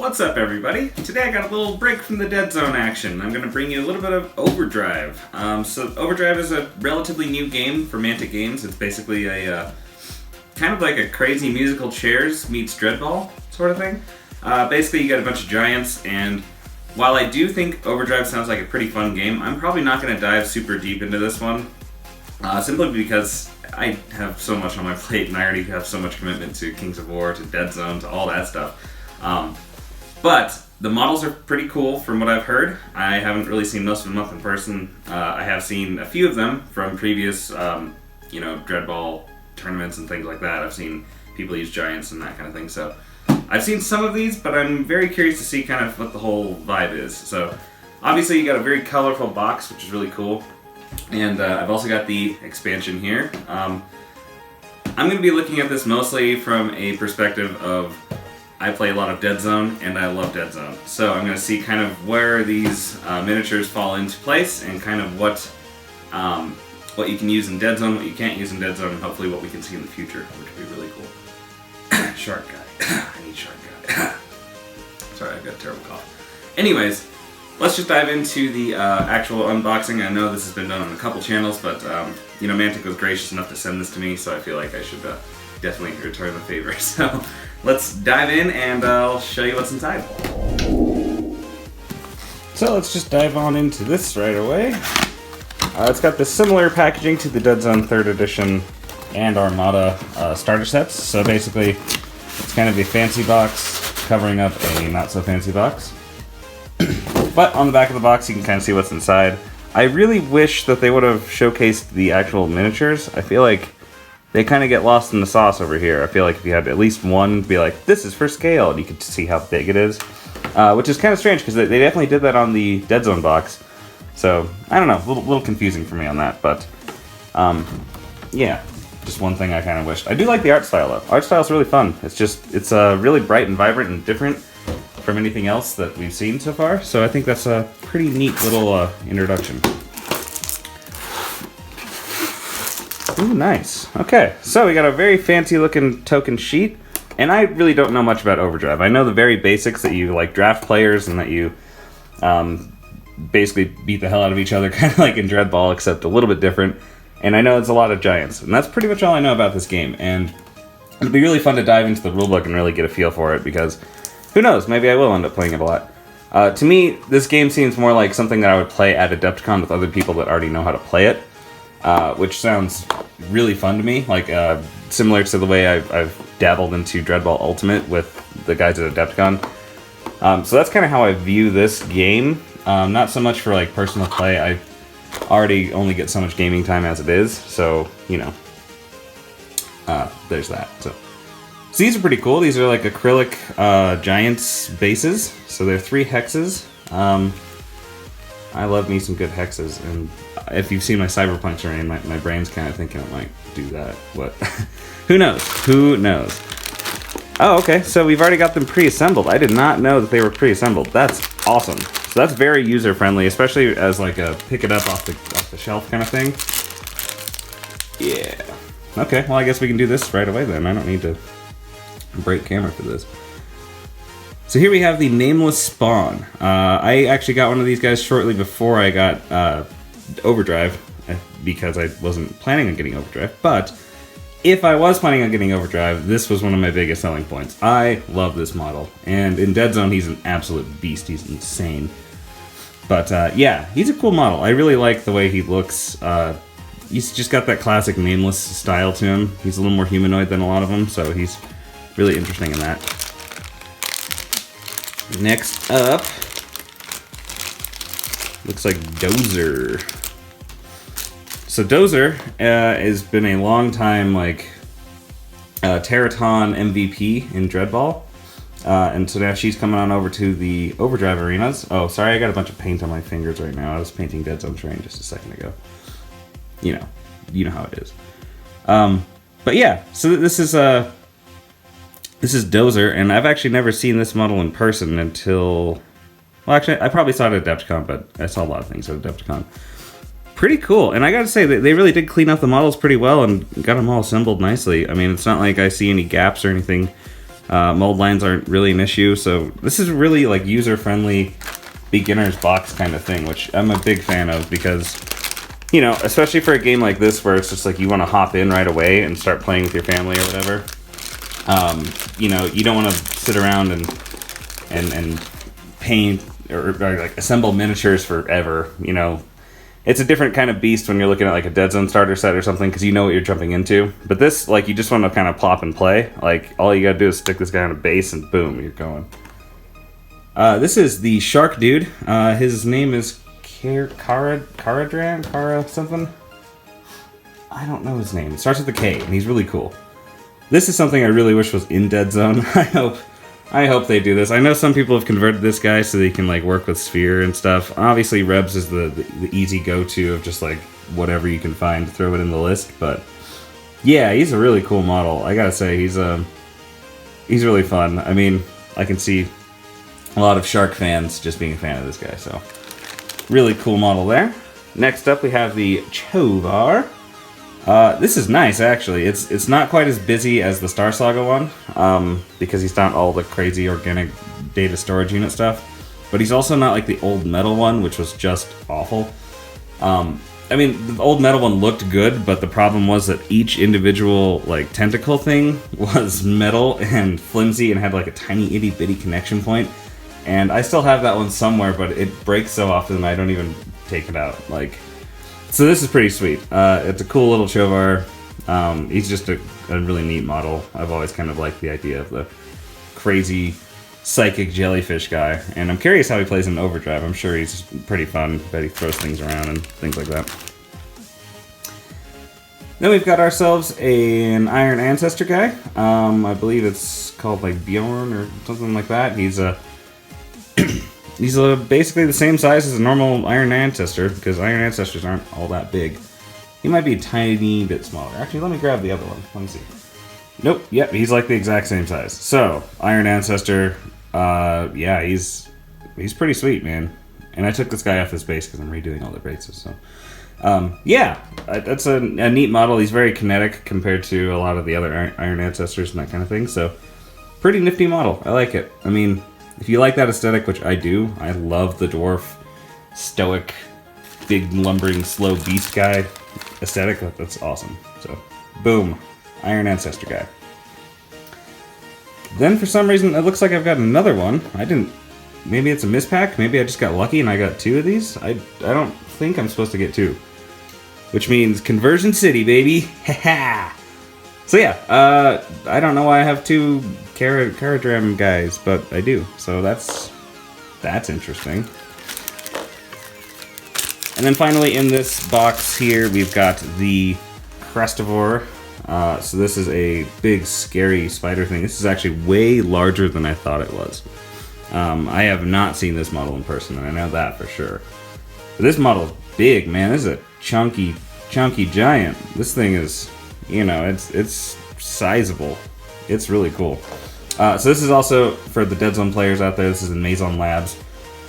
What's up, everybody? Today I got a little break from the Deadzone action. I'm going to bring you a little bit of Overdrive. So Overdrive is a relatively new game for Mantic Games. It's basically a kind of like a crazy musical chairs meets Dreadball sort of thing. Basically, you got a bunch of giants, and while I do think Overdrive sounds like a pretty fun game, I'm probably not going to dive super deep into this one, simply because I have so much on my plate, and I already have so much commitment to Kings of War, to Deadzone, to all that stuff. But the models are pretty cool from what I've heard. I haven't really seen most of them up in person. I have seen a few of them from previous, Dreadball tournaments and things like that. I've seen people use giants and that kind of thing. So I've seen some of these, but I'm very curious to see kind of what the whole vibe is. So obviously you got a very colorful box, which is really cool. And I've also got the expansion here. I'm going to be looking at this mostly from a perspective of I play a lot of Deadzone, and I love Deadzone. So I'm going to see kind of where these miniatures fall into place, and kind of what you can use in Deadzone, what you can't use in Deadzone, and hopefully what we can see in the future, which would be really cool. Shark guy. I need shark guy. Sorry, I've got a terrible cough. Anyways, let's just dive into the actual unboxing. I know this has been done on a couple channels, but Mantic was gracious enough to send this to me, so I feel like I should definitely return the favor. So let's dive in and I'll show you what's inside. So let's just dive on into this right away. It's got the similar packaging to the Deadzone 3rd edition and Armada starter sets. So basically, it's kind of a fancy box covering up a not so fancy box. But on the back of the box, you can kind of see what's inside. I really wish that they would have showcased the actual miniatures. I feel like they kind of get lost in the sauce over here. I feel like if you had at least one, be like, this is for scale, and you could see how big it is. Which is kind of strange, because they definitely did that on the Deadzone box. So, I don't know, a little confusing for me on that, but yeah, just one thing I kind of wished. I do like the art style, though. Art style's really fun. It's really bright and vibrant and different from anything else that we've seen so far, so I think that's a pretty neat little introduction. Ooh, nice. Okay, so we got a very fancy looking token sheet, and I really don't know much about Overdrive. I know the very basics, that you like draft players and that you basically beat the hell out of each other, kind of like in Dreadball, except a little bit different. And I know it's a lot of giants, and that's pretty much all I know about this game. And it'll be really fun to dive into the rulebook and really get a feel for it, because who knows, maybe I will end up playing it a lot. To me, this game seems more like something that I would play at Adepticon with other people that already know how to play it. Which sounds really fun to me, like similar to the way I've dabbled into Dreadball Ultimate with the guys at Adepticon. So that's kind of how I view this game. Not so much for like personal play. I already only get so much gaming time as it is, so there's that. So these are pretty cool. These are like acrylic giants bases. So they're 3 hexes. I love me some good hexes, and if you've seen my Cyberpunk terrain, my brain's kind of thinking it might do that. What? Who knows? Who knows? Oh, okay, so we've already got them pre-assembled. I did not know that they were pre-assembled. That's awesome. So that's very user-friendly, especially as like a pick it up off the shelf kind of thing. Yeah. Okay, well I guess we can do this right away then. I don't need to break camera for this. So here we have the Nameless Spawn. I actually got one of these guys shortly before I got Overdrive, because I wasn't planning on getting Overdrive, but if I was planning on getting Overdrive, this was one of my biggest selling points. I love this model, and in Deadzone he's an absolute beast. He's insane. But yeah, he's a cool model. I really like the way he looks. He's just got that classic Nameless style to him. He's a little more humanoid than a lot of them, so he's really interesting in that. Next up, looks like Dozer. So Dozer has been a long time Terraton MVP in Dreadball, and so now she's coming on over to the Overdrive arenas. Oh, sorry, I got a bunch of paint on my fingers right now. I was painting Deadzone terrain just a second ago. You know how it is. But yeah, so this is Dozer, and I've actually never seen this model in person until... Well, actually, I probably saw it at Adepticon, but I saw a lot of things at Adepticon. Pretty cool, and I gotta say, they really did clean up the models pretty well and got them all assembled nicely. I mean, it's not like I see any gaps or anything Mold lines aren't really an issue, so this is really like user-friendly beginner's box kind of thing, which I'm a big fan of because, you know, especially for a game like this where it's just like you want to hop in right away and start playing with your family or whatever. You know, you don't want to sit around and paint or like assemble miniatures forever. You know, it's a different kind of beast when you're looking at like a Deadzone starter set or something because you know what you're jumping into. But this, like, you just want to kind of plop and play. Like, all you gotta do is stick this guy on a base and boom, you're going. This is the Shark Dude. His name is Kara something. I don't know his name. It starts with a K, and he's really cool. This is something I really wish was in Deadzone. I hope they do this. I know some people have converted this guy so they can like work with Sphere and stuff. Obviously, Rebs is the easy go-to of just like whatever you can find to throw it in the list. But yeah, he's a really cool model. I gotta say, he's really fun. I mean, I can see a lot of Shark fans just being a fan of this guy. So really cool model there. Next up, we have the Chovar. This is nice, actually. It's not quite as busy as the Star Saga one, because he's not all the crazy organic data storage unit stuff, but he's also not like the old metal one, which was just awful. I mean, the old metal one looked good, but the problem was that each individual like tentacle thing was metal and flimsy and had like a tiny itty bitty connection point, and I still have that one somewhere, but it breaks so often I don't even take it out. Like, so this is pretty sweet. It's a cool little Chovar. He's just a really neat model. I've always kind of liked the idea of the crazy psychic jellyfish guy, and I'm curious how he plays in Overdrive. I'm sure he's pretty fun. Bet he throws things around and things like that. Then we've got ourselves an Iron Ancestor guy. I believe it's called like Bjorn or something like that. He's basically the same size as a normal Iron Ancestor, because Iron Ancestors aren't all that big. He might be a tiny bit smaller. Actually, let me grab the other one. Let me see. Nope, yep, he's like the exact same size. So, Iron Ancestor, yeah, he's pretty sweet, man. And I took this guy off his base because I'm redoing all the bases, so. Yeah, that's a neat model. He's very kinetic compared to a lot of the other Iron Ancestors and that kind of thing, so pretty nifty model. I like it. I mean, if you like that aesthetic, which I do, I love the dwarf, stoic, big, lumbering, slow beast guy aesthetic. That's awesome. So, boom. Iron Ancestor guy. Then, for some reason, it looks like I've got another one. Maybe it's a mispack. Maybe I just got lucky and I got two of these. I don't think I'm supposed to get two. Which means Conversion City, baby. Ha. So yeah, I don't know why I have two Caradram guys, but I do. So that's interesting. And then finally in this box here, we've got the Crustivore. So this is a big, scary spider thing. This is actually way larger than I thought it was. I have not seen this model in person, and I know that for sure. But this model's big, man. This is a chunky giant. This thing is, you know, it's sizable. It's really cool. So this is also, for the Deadzone players out there, this is in Maison Labs.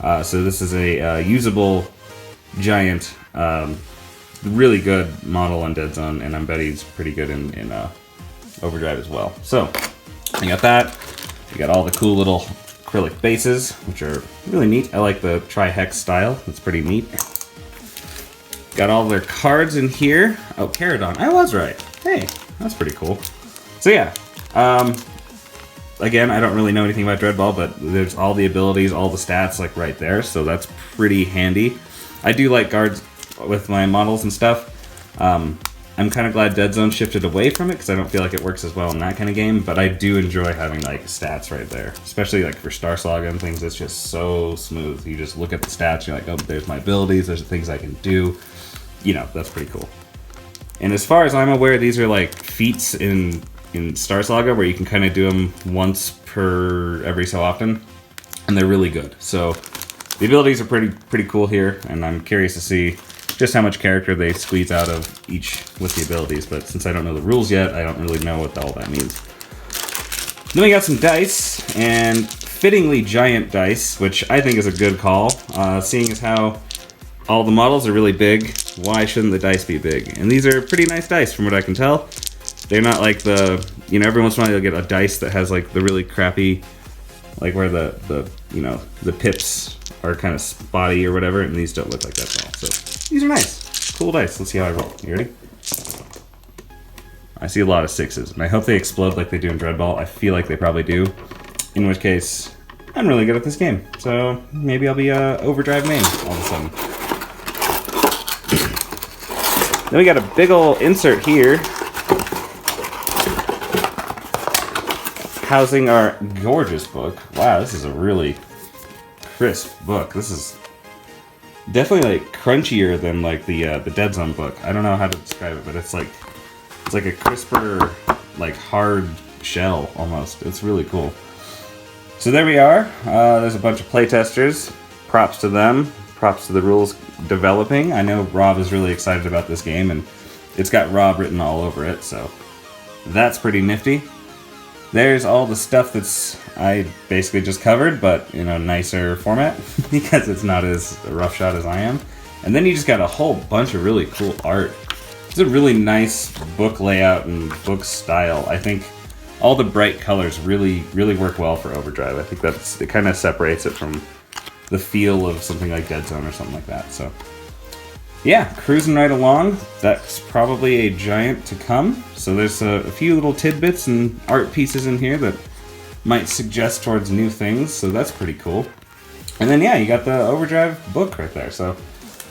So this is a usable giant, really good model on Deadzone, and I bet he's pretty good in Overdrive as well. So, we got that. We got all the cool little acrylic bases, which are really neat. I like the tri-hex style. It's pretty neat. Got all their cards in here. Oh, Caradon. I was right. Hey, that's pretty cool. So yeah, again, I don't really know anything about Dreadball, but there's all the abilities, all the stats, like right there, so that's pretty handy. I do like guards with my models and stuff. I'm kind of glad Deadzone shifted away from it, because I don't feel like it works as well in that kind of game, but I do enjoy having like stats right there, especially like for Star Saga and things. It's just so smooth. You just look at the stats, you're like, oh, there's my abilities, there's the things I can do. You know, that's pretty cool. And as far as I'm aware, these are like feats in Star Saga where you can kind of do them once per every so often, and they're really good. So the abilities are pretty cool here, and I'm curious to see just how much character they squeeze out of each with the abilities, but since I don't know the rules yet, I don't really know what all that means. Then we got some dice, and fittingly giant dice, which I think is a good call, seeing as how all the models are really big. Why shouldn't the dice be big? And these are pretty nice dice from what I can tell. They're not like the, you know, every once in a while you'll get a dice that has like the really crappy, like where the you know, the pips are kind of spotty or whatever, and these don't look like that at all. So these are nice. Cool dice. Let's see how I roll. You ready? I see a lot of 6s, and I hope they explode like they do in Dreadball. I feel like they probably do. In which case, I'm really good at this game. So maybe I'll be a Overdrive main all of a sudden. Then we got a big ol' insert here, housing our gorgeous book. Wow, this is a really crisp book. This is definitely like crunchier than like the Deadzone book. I don't know how to describe it, but it's like a crisper, like hard shell almost. It's really cool. So there we are. There's a bunch of playtesters. Props to them. Props to the rules developing. I know Rob is really excited about this game, and it's got Rob written all over it, so that's pretty nifty. There's all the stuff that's I basically just covered, but in a nicer format because it's not as roughshod as I am. And then you just got a whole bunch of really cool art. It's a really nice book layout and book style. I think all the bright colors really work well for Overdrive. I think it kind of separates it from the feel of something like Deadzone or something like that. So yeah, cruising right along. That's probably a giant to come. So there's a few little tidbits and art pieces in here that might suggest towards new things. So that's pretty cool. And then yeah, you got the Overdrive book right there. So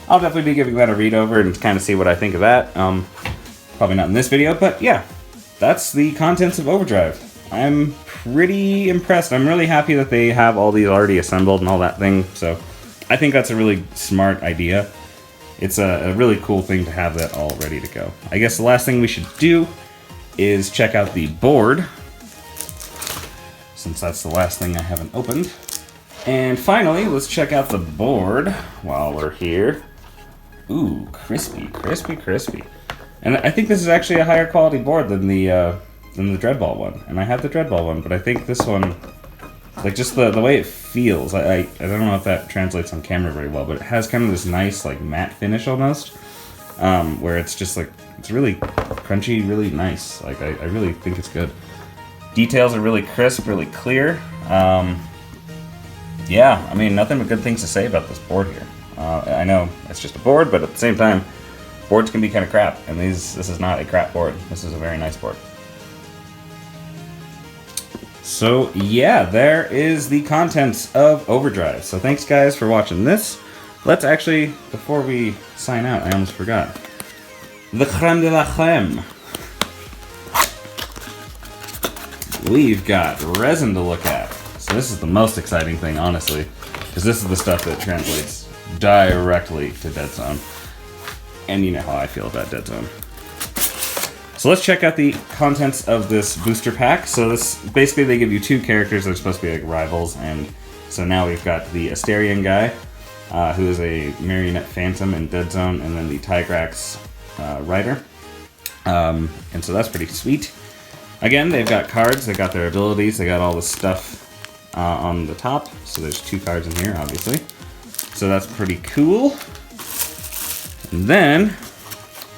I'll definitely be giving that a read over and kind of see what I think of that. Probably not in this video, but yeah, that's the contents of Overdrive. I'm pretty impressed. I'm really happy that they have all these already assembled and all that thing. So I think that's a really smart idea. It's a really cool thing to have that all ready to go. I guess the last thing we should do is check out the board, since that's the last thing I haven't opened. And finally, let's check out the board while we're here. Ooh, crispy. And I think this is actually a higher quality board than the Dreadball one. And I have the Dreadball one, but I think this one, like just the way it feels, I don't know if that translates on camera very well, but it has kind of this nice like matte finish almost, where it's just like, it's really crunchy, really nice. Like I really think it's good. Details are really crisp, really clear. Yeah, I mean, nothing but good things to say about this board here. I know it's just a board, but at the same time, boards can be kind of crap, and this is not a crap board. This is a very nice board. So yeah, there is the contents of Overdrive. So thanks guys for watching this. Let's actually, before we sign out, I almost forgot. The creme de la creme. We've got resin to look at. So this is the most exciting thing, honestly, because this is the stuff that translates directly to Deadzone. And you know how I feel about Deadzone. So let's check out the contents of this booster pack. So this, basically they give you two characters that are supposed to be like rivals, and so now we've got the Asterian guy, who is a Marionette Phantom in Deadzone, and then the Tigrax Rider. And so that's pretty sweet. Again, they've got cards, they got their abilities, they got all the stuff on the top. So there's two cards in here, obviously. So that's pretty cool. And then,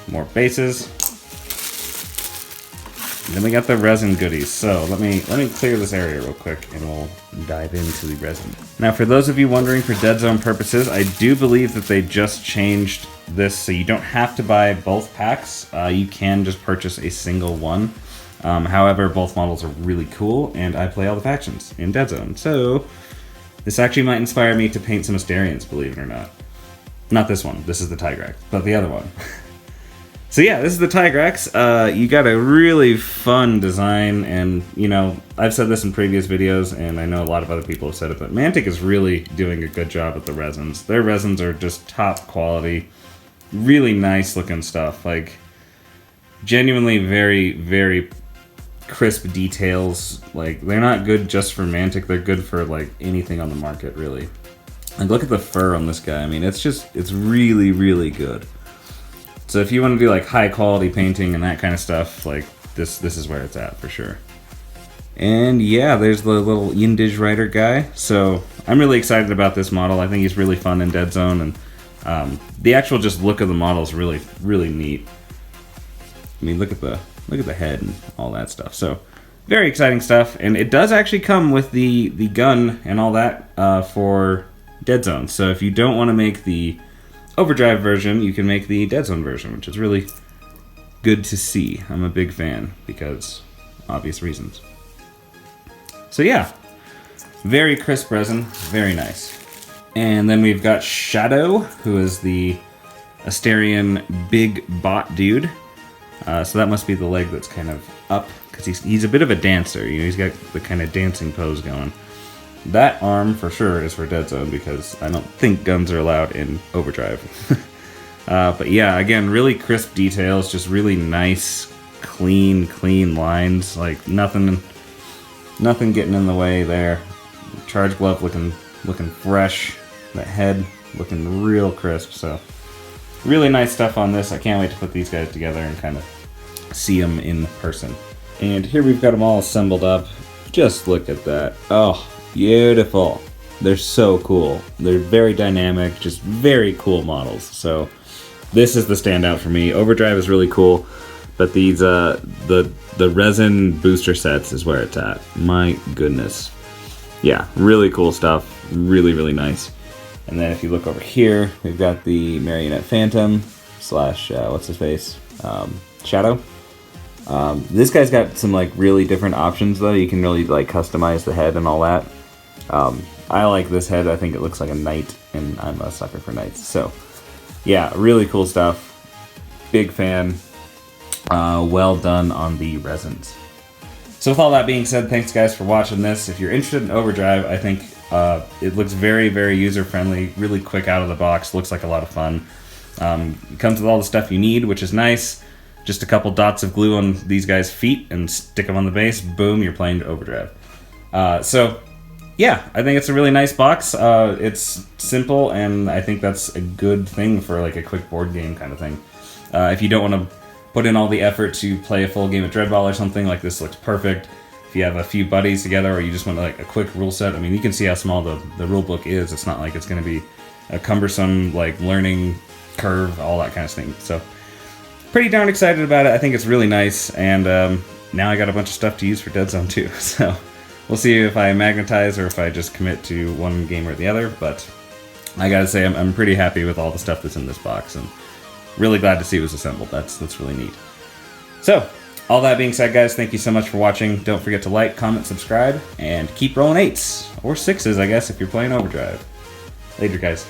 more bases. And then we got the resin goodies. So let me clear this area real quick and we'll dive into the resin. Now for those of you wondering for Deadzone purposes, I do believe that they just changed this so you don't have to buy both packs. You can just purchase a single one. However, both models are really cool, and I play all the factions in Deadzone, so this actually might inspire me to paint some Asterians, believe it or not. Not this one, this is the Tigrax, but the other one. So yeah, this is the Tigrax. You got a really fun design, and you know, I've said this in previous videos, and I know a lot of other people have said it, but Mantic is really doing a good job with the resins. Their resins are just top quality, really nice looking stuff, like genuinely very crisp details. Like, they're not good just for Mantic, they're good for like anything on the market, really. And look at the fur on this guy. I mean, it's really good. So if you want to do like high quality painting and that kind of stuff, like this is where it's at for sure. And yeah, there's the little Yindish Rider guy. So I'm really excited about this model. I think he's really fun in Deadzone, and the actual just look of the model is really neat. I mean, look at Look at the head and all that stuff. So very exciting stuff, and it does actually come with the gun and all that for Deadzone. So if you don't want to make the Overdrive version, you can make the Deadzone version, which is really good to see. I'm a big fan because obvious reasons. So yeah, very crisp resin, very nice. And then we've got Shadow, who is the Asterian big bot dude. So that must be the leg that's kind of up, because he's a bit of a dancer. You know, he's got the kind of dancing pose going. That arm for sure is for Deadzone, because I don't think guns are allowed in Overdrive. But yeah, again, really crisp details, just really nice, clean lines. Like nothing getting in the way there. Charge glove looking fresh. That head looking real crisp. So really nice stuff on this. I can't wait to put these guys together and kind of see them in person. And here we've got them all assembled up. Just look at that. Oh, beautiful. They're so cool. They're very dynamic, just very cool models. So this is the standout for me. Overdrive is really cool, but these the resin booster sets is where it's at. My goodness. Yeah, really cool stuff. Really nice. And then if you look over here, we've got the Marionette Phantom slash what's his face? Shadow. This guy's got some like really different options though. You can really like customize the head and all that. I like this head. I think it looks like a knight, and I'm a sucker for knights. So yeah, really cool stuff. Big fan. Well done on the resins. So with all that being said, thanks guys for watching this. If you're interested in Overdrive, I think it looks very user-friendly, really quick out of the box, looks like a lot of fun. It comes with all the stuff you need, which is nice. Just a couple dots of glue on these guys' feet and stick them on the base, boom, you're playing Overdrive. So yeah, I think it's a really nice box. It's simple, and I think that's a good thing for like a quick board game kind of thing. If you don't want to put in all the effort to play a full game of Dreadball or something, like this looks perfect. If you have a few buddies together, or you just want like a quick rule set, I mean, you can see how small the rule book is. It's not like it's going to be a cumbersome like learning curve, all that kind of thing. So pretty darn excited about it. I think it's really nice, and now I got a bunch of stuff to use for Deadzone too. So we'll see if I magnetize or if I just commit to one game or the other. But I gotta say, I'm pretty happy with all the stuff that's in this box, and really glad to see it was assembled. That's really neat. So all that being said, guys, thank you so much for watching. Don't forget to like, comment, subscribe, and keep rolling 8s or 6s, I guess, if you're playing Overdrive. Later, guys.